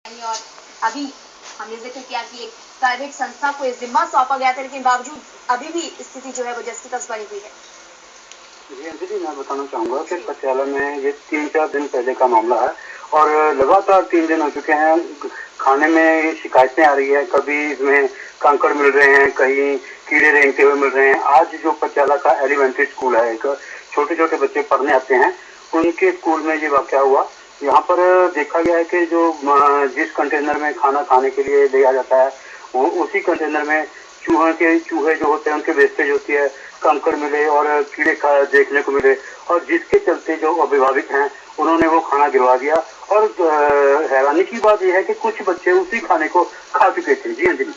और अभी हमने जिक्र किया कि एक प्राइवेट संस्था को इस जिम्मा सौंपा गया था, लेकिन बावजूद अभी भी स्थिति जो है वो जैसी तस बनी हुई है। जी अंजलि, मैं बताना चाहूँगा कि पटियाला में ये 3-4 दिन पहले का मामला है और लगातार 3 दिन हो चुके हैं। खाने में शिकायतें आ रही है, कभी इसमें कंकड़ मिल रहे हैं, कहीं कीड़े रेंगते हुए मिल रहे हैं। आज जो पटियाला का एलिमेंट्री स्कूल है, एक छोटे-छोटे बच्चे पढ़ने आते हैं, उनके स्कूल में ये वाक़या हुआ। यहाँ पर देखा गया है कि जो जिस कंटेनर में खाना खाने के लिए दिया जाता है, वो उसी कंटेनर में चूहे जो होते हैं उनके वेस्टेज होती है, कंकड़ मिले और कीड़े देखने को मिले, और जिसके चलते जो अभिभावक हैं उन्होंने वो खाना गिरवा दिया। और हैरानी की बात यह है कि कुछ बच्चे उसी खाने को खा चुके थे। जी अंजलि,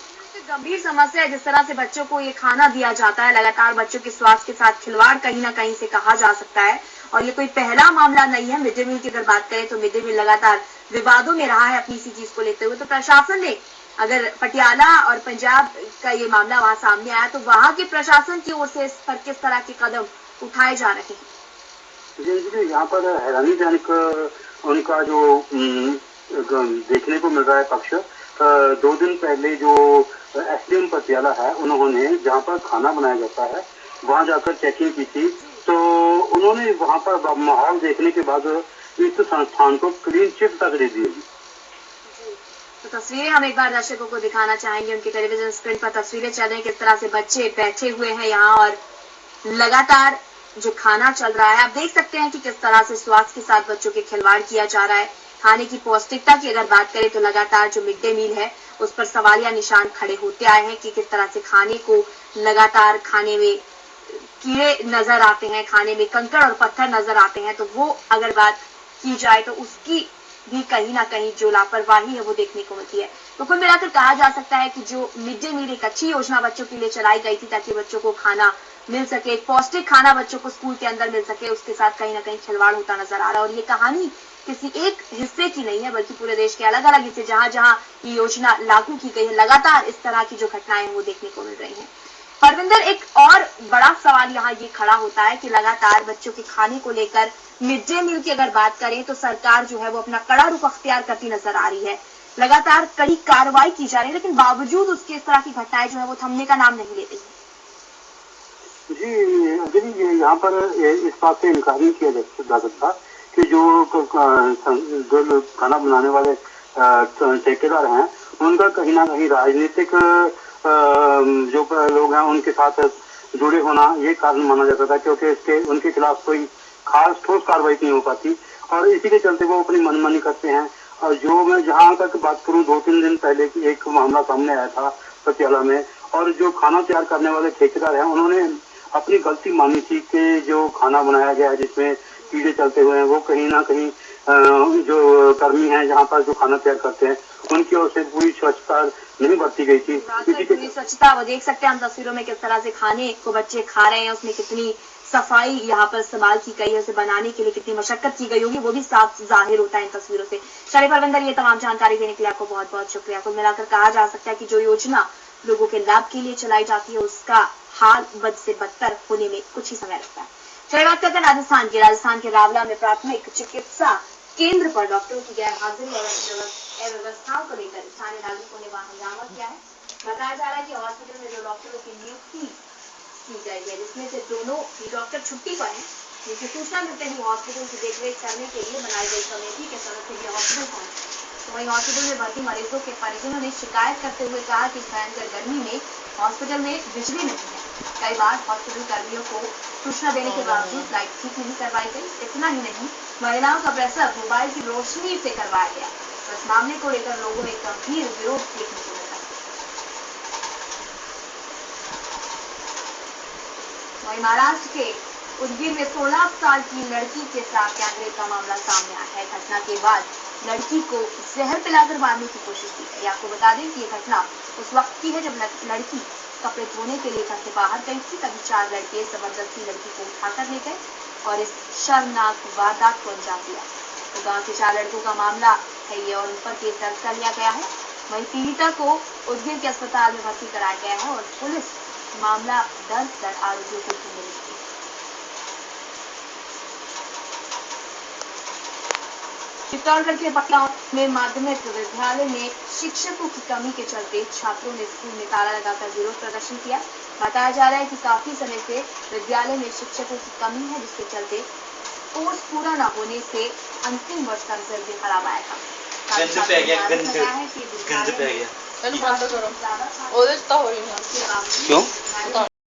गंभीर समस्या है जिस तरह से बच्चों को ये खाना दिया जाता है, लगातार बच्चों के स्वास्थ्य के साथ खिलवाड़ कहीं ना कहीं से कहा जा सकता है। और ये कोई पहला मामला नहीं है। मिड डे मील की अगर बात करें तो मिड डे मील लगातार विवादों में रहा है अपनी इसी चीज को लेते हुए। तो प्रशासन ने, अगर पटियाला और पंजाब का ये मामला वहां सामने आया, तो वहां के प्रशासन की ओर से इस पर किस तरह के कदम उठाए जा रहे हैं? जी, यहाँ पर हैरानीजनक उनका जो देखने को मिल रहा है पक्ष। 2 दिन पहले जो एसडीएम पटियाला है, उन्होंने जहाँ पर खाना बनाया जाता है वहाँ जाकर चेकिंग की थी। तो उन्होंने वहाँ पर माहौल देखने के बाद इस संस्थान को क्लीन चिट तक दे दी। तो तस्वीरें हम एक बार दर्शकों को दिखाना चाहेंगे। उनकी टेलीविजन स्क्रीन पर तस्वीरें चल रही हैं, किस तरह से बच्चे बैठे हुए हैं यहाँ और लगातार जो खाना चल रहा है। आप देख सकते हैं कि किस तरह से स्वास्थ्य के साथ बच्चों के खिलवाड़ किया जा रहा है। खाने की पौष्टिकता की अगर बात करें तो लगातार जो मिड डे मील है उस पर सवालिया निशान खड़े होते आए हैं कि किस तरह से खाने को लगातार खाने में कीड़े नजर आते हैं, खाने में कंकड़ और पत्थर नजर आते हैं। तो वो अगर बात की जाए तो उसकी भी कहीं ना कहीं जो लापरवाही है वो देखने को मिलती है। तो कुल मिलाकर कहा जा सकता है कि जो मिड डे मील एक अच्छी योजना बच्चों के लिए चलाई गई थी ताकि बच्चों को खाना मिल सके, एक पौष्टिक खाना बच्चों को स्कूल के अंदर मिल सके, उसके साथ कहीं ना कहीं खिलवाड़ होता नजर आ रहा है। और ये कहानी किसी एक हिस्से की नहीं है, बल्कि पूरे देश के अलग अलग हिस्से जहां जहां ये योजना लागू की गई है, लगातार इस तरह की जो घटनाएं वो देखने को मिल रही है। परविंदर, एक और बड़ा सवाल यहाँ ये खड़ा होता है कि लगातार बच्चों के खाने को लेकर मिड डे मील की अगर बात करें तो सरकार जो है वो अपना कड़ा रुख अख्तियार करती नजर आ रही है, लगातार कड़ी कार्रवाई की जा रही है, लेकिन बावजूद उसके इस तरह की घटनाएं जो है वो थमने का नाम नहीं लेती है। जी अंजलि, यहाँ पर इस बात से इनकार नहीं किया जा सकता कि जो खाना बनाने वाले ठेकेदार हैं, उनका कहीं ना कहीं राजनीतिक जो लोग हैं उनके साथ जुड़े होना ये कारण माना जाता था, क्योंकि इसके उनके खिलाफ कोई खास ठोस कार्रवाई नहीं हो पाती और इसी के चलते वो अपनी मनमानी करते हैं। और जो मैं जहाँ तक बात करूँ, 2-3 दिन पहले की एक मामला सामने आया था पटियाला में, और जो खाना तैयार करने वाले ठेकेदार हैं उन्होंने अपनी गलती मानी थी कि जो खाना बनाया गया है जिसमें कीड़े चलते हुए हैं, वो कहीं ना कहीं जो कर्मी हैं जहाँ पर जो खाना तैयार करते हैं उनकी ओर से पूरी स्वच्छता नहीं बरती गई थी। पूरी स्वच्छता वो देख सकते हैं हम तस्वीरों में किस तरह से खाने को बच्चे खा रहे हैं, उसमें कितनी सफाई यहाँ पर इस्तेमाल की गई है, उसे बनाने के लिए कितनी मशक्कत की गई होगी वो भी साफ जाहिर होता है इन तस्वीरों से। चलिए परविंदर, ये तमाम जानकारी देने के लिए आपको बहुत बहुत शुक्रिया। कुल मिलाकर कहा जा सकता है कि जो योजना लोगों के लाभ के लिए चलाई जाती है उसका हाल बद से बदतर होने में कुछ ही समय लगता है। चलिए बात करते हैं राजस्थान की। राजस्थान के रावला में प्राथमिक चिकित्सा केंद्र पर डॉक्टरों की गैर हाजिरी और व्यवस्थाओं को लेकर स्थानीय नागरिकों ने वहां हंगामा किया है। बताया जा रहा है कि हॉस्पिटल में 2 डॉक्टरों की नियुक्ति की गई है, जिसमें से दोनों ही डॉक्टर छुट्टी पर हैं। जिनकी सूचना मिलते ही हॉस्पिटल की देखरेख करने के लिए बनाई गई कमेटी के सदस्य भी हॉस्पिटल पहुंचे। तो वहीं हॉस्पिटल में भर्ती मरीजों के परिजनों ने शिकायत करते हुए कहा कि भयंकर गर्मी में हॉस्पिटल में बिजली नहीं है। कई बार हॉस्पिटल कर्मियों को सूचना देने के बावजूद लाइट ठीक नहीं करवाई गई। इतना ही नहीं, महिलाओं का प्रसव मोबाइल की रोशनी से करवाया गया। तो इस मामले को लेकर लोगों में गंभीर विरोध देखने को मिला। वहीं महाराष्ट्र के उदगीर में 16 साल की लड़की के साथ गैंगरेप का मामला सामने आया है। घटना के बाद लड़की को जहर पिलाकर मारने की कोशिश की गई। आपको बता दें कि यह घटना उस वक्त की है जब लड़की कपड़े धोने के लिए घर से बाहर गई थी। तभी 4 लड़के जबरदस्ती लड़की को उठाकर ले गए और इस शर्मनाक वारदात को अंजाम दिया। तो गांव के 4 लड़कों का मामला है ये और उन पर केस दर्ज कर लिया गया है। वहीं पीड़िता को उदगीर के अस्पताल में भर्ती कराया गया है और पुलिस मामला दर्ज कर आरोपियों को ढूंढ रही है। चित्तौड़गढ़ के पटना में माध्यमिक विद्यालय में शिक्षकों की कमी के चलते छात्रों ने स्कूल में ताला लगाकर विरोध प्रदर्शन किया। बताया जा रहा है कि काफी समय से विद्यालय में शिक्षकों की कमी है, जिसके चलते कोर्स पूरा न होने से अंतिम वर्ष का रिजल्ट भी खराब आया था। गंज पे गया, गंज पे गया। ज्यादा क्यों?